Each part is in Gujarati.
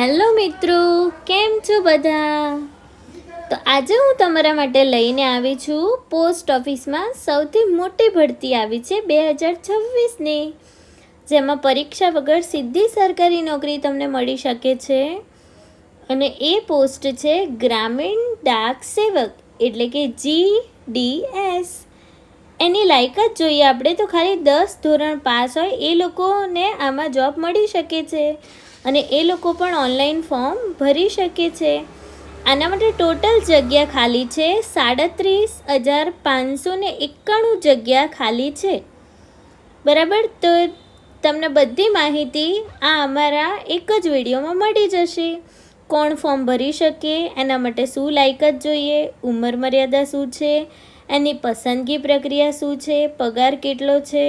હેલો મિત્રો, કેમ છો બધા? તો આજે હું તમારા માટે લઈને આવી છું પોસ્ટ ઓફિસમાં સૌથી મોટી ભરતી આવી છે 2026ની, જેમાં પરીક્ષા વગર સીધી સરકારી નોકરી તમને મળી શકે છે. અને એ પોસ્ટ છે ગ્રામીણ ડાક સેવક એટલે કે GDS. એની લાયકાત જોઈએ આપણે તો ખાલી 10 ધોરણ પાસ હોય એ લોકોને આમાં જોબ મળી શકે છે અને એ લોકો પણ ઓનલાઈન ફોર્મ ભરી શકે છે. આના માટે ટોટલ જગ્યા ખાલી છે 37,591 જગ્યા ખાલી છે. બરાબર, તો તમને બધી માહિતી આ અમારા એક જ વિડીયોમાં મળી જશે. કોણ ફોર્મ ભરી શકે, એના માટે શું લાયકાત જોઈએ, ઉંમર મર્યાદા શું છે, એની પસંદગી પ્રક્રિયા શું છે, પગાર કેટલો છે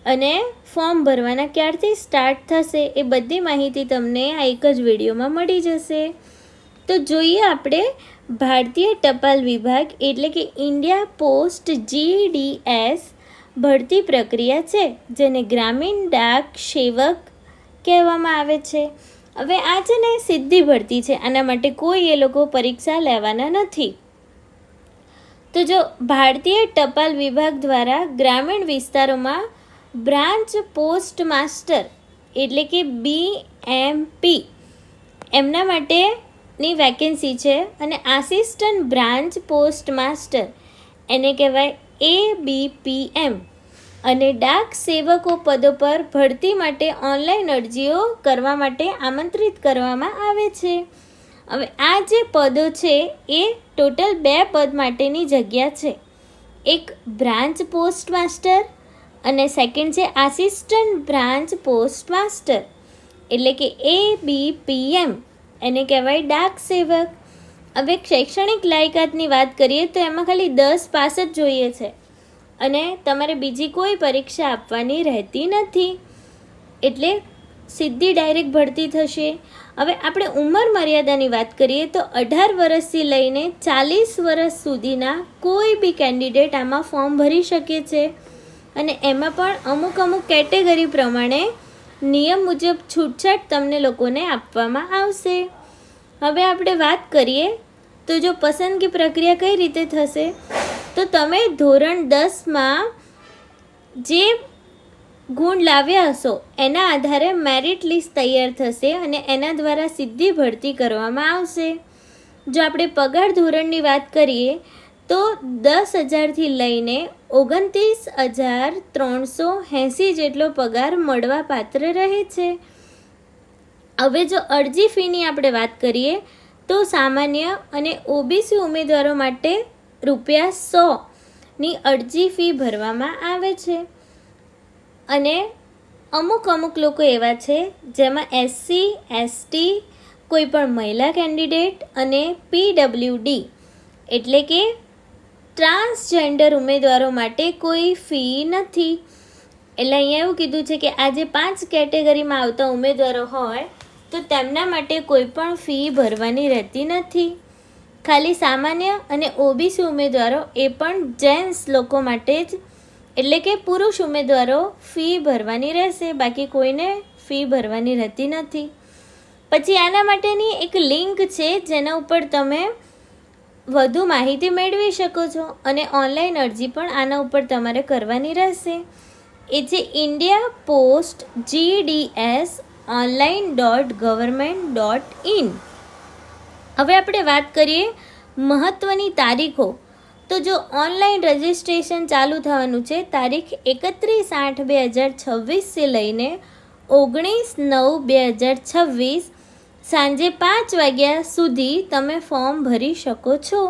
અને ફોર્મ ભરવાના ક્યારથી સ્ટાર્ટ થશે એ બધી માહિતી તમને આ એક જ વિડીયોમાં મળી જશે. તો જોઈએ આપણે ભારતીય ટપાલ વિભાગ એટલે કે ઇન્ડિયા પોસ્ટ GDS ભરતી પ્રક્રિયા છે, જેને ગ્રામીણ ડાક સેવક કહેવામાં આવે છે. હવે આ છે ને સીધી ભરતી છે, આના માટે કોઈ એ લોકો પરીક્ષા લેવાના નથી. તો જો ભારતીય ટપાલ વિભાગ દ્વારા ગ્રામીણ વિસ્તારોમાં બ્રાન્ચ પોસ્ટ માસ્ટર એટલે કે BMP એમના માટેની વેકેન્સી છે અને આસિસ્ટન્ટ બ્રાન્ચ પોસ્ટ માસ્ટર એને કહેવાય ABPM અને ડાક સેવકો પદો પર ભરતી માટે ઓનલાઈન અરજીઓ કરવા માટે આમંત્રિત કરવામાં આવે છે. હવે આ જે પદો છે એ ટોટલ 2 પદ માટેની જગ્યા છે. એક બ્રાન્ચ પોસ્ટ માસ્ટર અને સેકન્ડ છે આસિસ્ટન્ટ બ્રાન્ચ પોસ્ટ માસ્ટર એટલે કે ABPM, એને કહેવાય ડાક સેવક. હવે શૈક્ષણિક લાયકાતની વાત કરીએ તો એમાં ખાલી 10 પાસ જ જોઈએ છે અને તમારે બીજી કોઈ પરીક્ષા આપવાની રહેતી નથી, એટલે સીધી ડાયરેક્ટ ભરતી થશે. હવે આપણે ઉંમર મર્યાદાની વાત કરીએ તો 18 વર્ષથી લઈને 40 વર્ષ સુધીના કોઈ બી કેન્ડિડેટ આમાં ફોર્મ ભરી શકે છે અને એમાં પણ અમુક કેટેગરી પ્રમાણે નિયમ મુજબ છૂટછાટ તમને લોકોને આપવામાં આવશે. હવે આપણે વાત કરીએ તો જો પસંદગી પ્રક્રિયા કઈ રીતે થશે, તો તમે ધોરણ 10માં જે ગુણ લાવ્યા હશો એના આધારે મેરિટ લિસ્ટ તૈયાર થશે અને એના દ્વારા સીધી ભરતી કરવામાં આવશે. જો આપણે પગાર ધોરણની વાત કરીએ તો 10,000થી લઈને 29,380 જેટલો પગાર મળવા પાત્ર રહે છે. હવે જો અરજી ફીની આપણે વાત કરીએ તો સામાન્ય અને OBC ઉમેદવારો માટે ₹100ની અરજી ફી ભરવામાં આવે છે અને અમુક લોકો એવા છે જેમાં SC, ST, કોઈ પણ મહિલા કેન્ડિડેટ અને PWD એટલે કે ટ્રાન્સજેન્ડર ઉમેદવારો માટે કોઈ ફી નથી. એટલે અહીંયા એવું કીધું છે કે આ જે 5 કેટેગરીમાં આવતા ઉમેદવારો હોય તો તેમના માટે કોઈ પણ ફી ભરવાની રહેતી નથી. ખાલી સામાન્ય અને OBC ઉમેદવારો એ પણ જેન્ટ્સ લોકો માટે જ એટલે કે પુરુષ ઉમેદવારો ફી ભરવાની રહેશે, બાકી કોઈને ફી ભરવાની રહેતી નથી. પછી આના માટેની એક લિંક છે જેના ઉપર તમે વધુ માહિતી મેળવી શકો છો અને ઓનલાઈન અરજી પણ આના ઉપર તમારે કરવાની રહેશે. એ છે ઇન્ડિયા પોસ્ટ GDS online.government.in. હવે આપણે વાત કરીએ મહત્ત્વની તારીખો. તો જો ઓનલાઈન રજિસ્ટ્રેશન ચાલુ થવાનું છે તારીખ 31/8/2026 લઈને 19/9/2026 સાંજે 5 વાગ્યા સુધી તમે ફોર્મ ભરી શકો છો.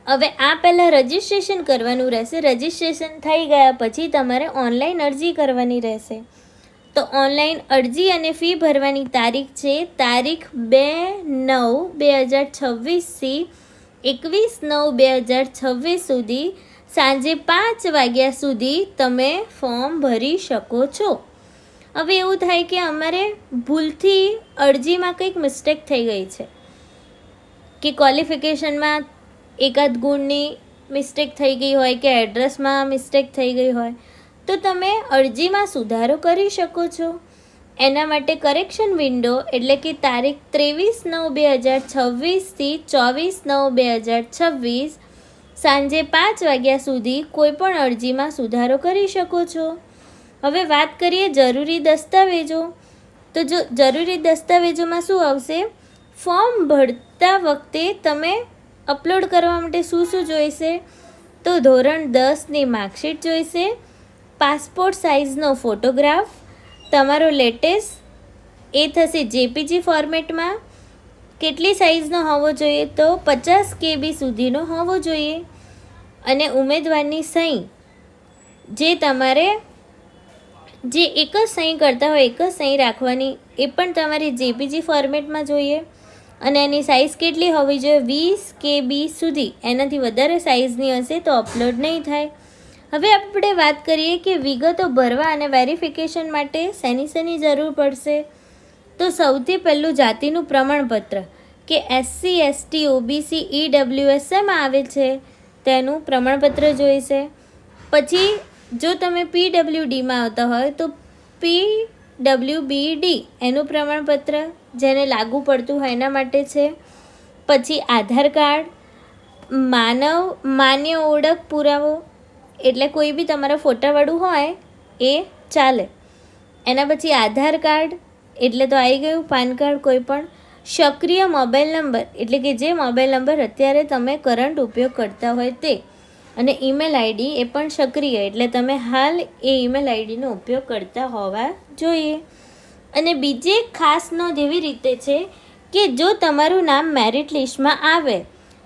હવે આ પહેલાં રજિસ્ટ્રેશન કરવાનું રહેશે. રજિસ્ટ્રેશન થઈ ગયા પછી તમારે ઓનલાઈન અરજી કરવાની રહેશે. તો ઓનલાઈન અરજી અને ફી ભરવાની તારીખ છે તારીખ 2/9/2026થી 21/9/2026 સુધી સાંજે 5 વાગ્યા સુધી તમે ફોર્મ ભરી શકો છો. હવે એવું થાય કે અમારે ભૂલથી અરજીમાં કંઈક મિસ્ટેક થઈ ગઈ છે કે ક્વોલિફિકેશનમાં એકાદ ગુણની મિસ્ટેક થઈ ગઈ હોય કે એડ્રેસમાં મિસ્ટેક થઈ ગઈ હોય તો તમે અરજીમાં સુધારો કરી શકો છો. એના માટે કરેક્શન વિન્ડો એટલે કે તારીખ 23/9/2026થી 24/9/2026 સાંજે 5 વાગ્યા સુધી કોઈપણ અરજીમાં સુધારો કરી શકો છો. હવે વાત કરીએ જરૂરી દસ્તાવેજો. તો જો જરૂરી દસ્તાવેજોમાં શું આવશે, ફોર્મ ભરતા વખતે તમે અપલોડ કરવા માટે શું જોઈશે, તો ધોરણ 10ની માર્કશીટ જોઈશે, પાસપોર્ટ સાઇઝનો ફોટોગ્રાફ, તમારો લેટેસ્ટ એ થશે જેપીજી ફોર્મેટમાં, કેટલી સાઇઝનો હોવો જોઈએ, તો 50 KB સુધીનો હોવો જોઈએ, અને ઉમેદવારની સહી જે તમારે જે એક જ સહી કરતા હોય એક જ સહી રાખવાની, એ પણ તમારી જેપીજી ફોર્મેટમાં જોઈએ, અને એની સાઇઝ કેટલી હોવી જોઈએ, 20 KB સુધી. એનાથી વધારે સાઇઝની હશે તો અપલોડ નહીં થાય. હવે આપણે વાત કરીએ કે વિગતો ભરવા અને વેરિફિકેશન માટે શેની જરૂર પડશે. તો સૌથી પહેલું જાતિનું પ્રમાણપત્ર કે SC ST OBC EWS શેમાં આવે છે તેનું પ્રમાણપત્ર જોઈશે. પછી જો તમે PWDમાં આવતા હોય તો PWBD એનું પ્રમાણપત્ર જેને લાગુ પડતું હોય એના માટે છે. પછી આધાર કાર્ડ, માન્ય ઓળખ પુરાવો એટલે કોઈ બી તમારા ફોટાવાળું હોય એ ચાલે. એના પછી આધાર કાર્ડ એટલે તો આવી ગયું, પાન કાર્ડ કોઈ પણ, સક્રિય મોબાઈલ નંબર એટલે કે જે મોબાઈલ નંબર અત્યારે તમે કરંટ ઉપયોગ કરતા હોય તે, અને ઈમેલ આઈડી એ પણ સક્રિય એટલે તમે હાલ એ ઈમેલ આઈડીનો ઉપયોગ કરતા હોવા જોઈએ. અને બીજી એક ખાસ નોંધ એવી રીતે છે કે જો તમારું નામ મેરિટ લિસ્ટમાં આવે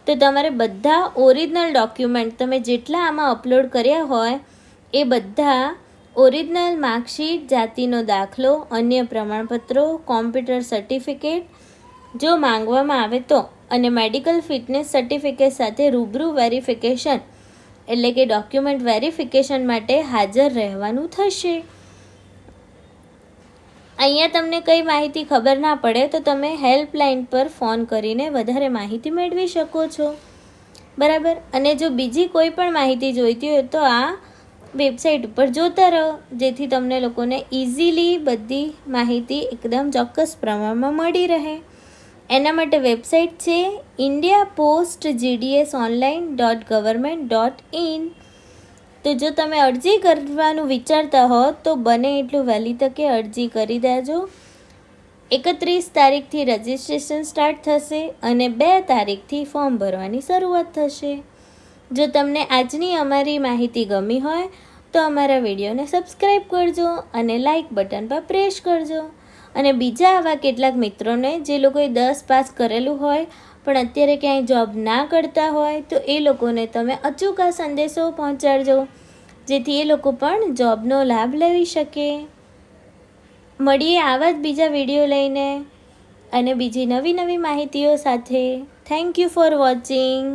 તો તમારે બધા ઓરિજિનલ ડોક્યુમેન્ટ તમે જેટલા આમાં અપલોડ કર્યા હોય એ બધા ઓરિજિનલ માર્કશીટ, જાતિનો દાખલો, અન્ય પ્રમાણપત્રો, કોમ્પ્યુટર સર્ટિફિકેટ જો માંગવામાં આવે તો, અને મેડિકલ ફિટનેસ સર્ટિફિકેટ સાથે રૂબરૂ વેરિફિકેશન એટલે કે ડોક્યુમેન્ટ વેરિફિકેશન માટે હાજર રહેવાનું થશે. અહીંયા તમને કઈ માહિતી ખબર ના પડે તો તમે હેલ્પલાઇન પર ફોન કરીને વધારે માહિતી મેળવી શકો છો. બરાબર. અને જો બીજી કોઈ પણ માહિતી જોઈતી હોય તો આ વેબસાઇટ ઉપર જોતા રહો, જેથી તમને લોકોને ઇઝીલી બધી માહિતી એકદમ ચોક્કસ પ્રમાણમાં મળી રહે. એના માટે વેબસાઇટ છે indiapostgdsonline.government.in. તો જો તમે અરજી કરવાનું વિચારતા હો તો બને એટલું વહેલી તકે અરજી કરી દેજો. 31 તારીખથી રજિસ્ટ્રેશન સ્ટાર્ટ થશે અને 2 તારીખથી ફોર્મ ભરવાની શરૂઆત થશે. જો તમને આજની અમારી માહિતી ગમી હોય તો અમારા વિડીયોને સબસ્ક્રાઈબ કરજો અને લાઈક બટન પર પ્રેસ કરજો. અને બીજા આવા કેટલાક મિત્રોને જે લોકોએ 10 પાસ કરેલું હોય પણ અત્યારે ક્યાંય જોબ ના કરતા હોય તો એ લોકોને તમે અચૂક આ સંદેશો પહોંચાડજો, જેથી એ લોકો પણ જોબનો લાભ લઈ શકે. મળીએ આવા જ બીજા વિડીયો લઈને અને બીજી નવી માહિતીઓ સાથે. Thank you for watching.